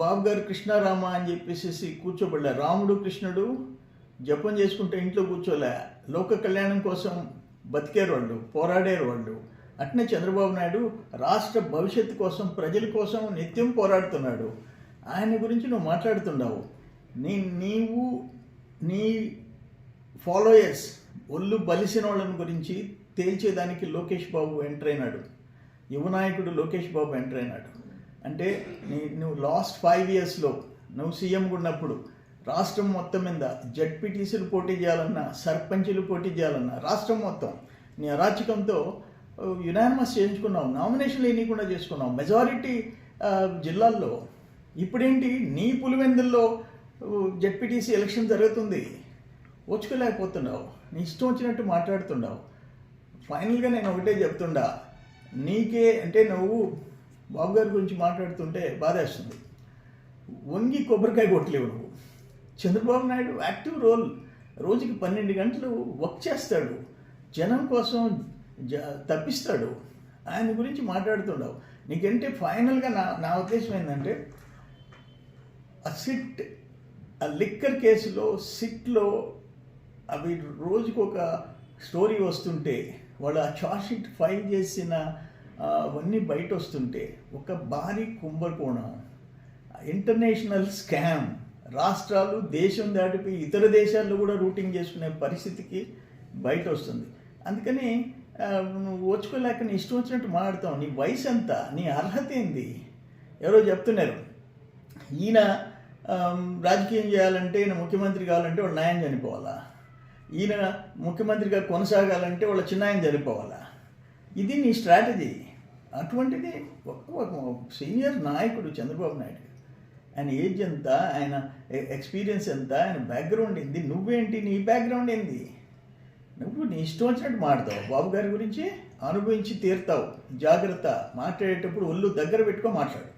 బాబు గారు కృష్ణారామ అని చెప్పేసి కూర్చోబడలే. రాముడు కృష్ణుడు జపం చేసుకుంటే ఇంట్లో కూర్చోలే. లోక కళ్యాణం కోసం బతికేరు వాళ్ళు, పోరాడేరు వాళ్ళు. అట్నే చంద్రబాబు నాయుడు రాష్ట్ర భవిష్యత్తు కోసం, ప్రజల కోసం నిత్యం పోరాడుతున్నాడు. ఆయన గురించి నువ్వు మాట్లాడుతున్నావు. నీవు నీ ఫాలోయర్స్ ఒళ్ళు బలిసిన వాళ్ళని గురించి తేల్చేదానికి లోకేష్ బాబు ఎంటర్ అయినాడు. యువనాయకుడు లోకేష్ బాబు ఎంటర్ అయినాడు. అంటే నువ్వు లాస్ట్ 5 yearsలో నువ్వు సీఎంగా ఉన్నప్పుడు రాష్ట్రం మొత్తం మీద జడ్పీటీసీలు పోటీ చేయాలన్నా, సర్పంచులు పోటీ చేయాలన్నా, రాష్ట్రం మొత్తం నీ అరాచకంతో యునానిమస్ చేయించుకున్నావు. నామినేషన్లు ఎన్నికుండా చేసుకున్నావు మెజారిటీ జిల్లాల్లో. ఇప్పుడేంటి నీ పులివెందుల్లో జడ్పీటీసీ ఎలక్షన్ జరుగుతుంది, ఓచుకోలేకపోతున్నావు. నీ ఇష్టం వచ్చినట్టు మాట్లాడుతున్నావు. ఫైనల్గా నేను ఒకటే చెప్తుండా, నీకే అంటే నువ్వు బాబు గారి గురించి మాట్లాడుతుంటే బాధేస్తుంది. వంగి కొబ్బరికాయ కొట్టలేవు నువ్వు. చంద్రబాబు నాయుడు యాక్టివ్ రోల్, రోజుకి 12 గంటలు వర్క్ చేస్తాడు, జనం కోసం తప్పిస్తాడు. ఆయన గురించి మాట్లాడుతుండవు. నీకంటే ఫైనల్గా నా ఉద్దేశం ఏంటంటే, ఆ లిక్కర్ కేసులో సిట్లో అవి రోజుకు ఒక స్టోరీ వస్తుంటే, వాళ్ళు ఆ చార్జ్ షీట్ ఫైల్ చేసిన అవన్నీ బయట వస్తుంటే, ఒక భారీ కుంభకోణం, ఇంటర్నేషనల్ స్కామ్, రాష్ట్రాలు దేశం దాటిపోయి ఇతర దేశాల్లో కూడా రూటింగ్ చేసుకునే పరిస్థితికి బయట వస్తుంది. అందుకని నువ్వు ఓచుకోలేక నీ ఇష్టం వచ్చినట్టు మాట్లాడతావు. నీ వయసు ఎంత, నీ అర్హత ఏంది? ఎవరో చెప్తున్నారు, ఈయన రాజకీయం చేయాలంటే, ఈయన ముఖ్యమంత్రి కావాలంటే వాళ్ళ న్యాయం చనిపోవాలా, ఈయన ముఖ్యమంత్రిగా కొనసాగాలంటే వాళ్ళ చిన్నాయన చనిపోవాలా. ఇది నీ స్ట్రాటజీ. అటువంటిది ఒక సీనియర్ నాయకుడు చంద్రబాబు నాయుడు. ఆయన ఏజ్ ఎంత, ఆయన ఎక్స్పీరియన్స్ ఎంత, ఆయన బ్యాక్గ్రౌండ్ ఏంది, నువ్వేంటి, నీ బ్యాక్గ్రౌండ్ ఏంది? నువ్వు నీ ఇష్టం వచ్చినట్టు మాట్లాడతావు. బాబు గారి గురించి అనుభవించి తీరుతావు. జాగ్రత్త, మాట్లాడేటప్పుడు ఒళ్ళు దగ్గర పెట్టుకో మాట్లాడు.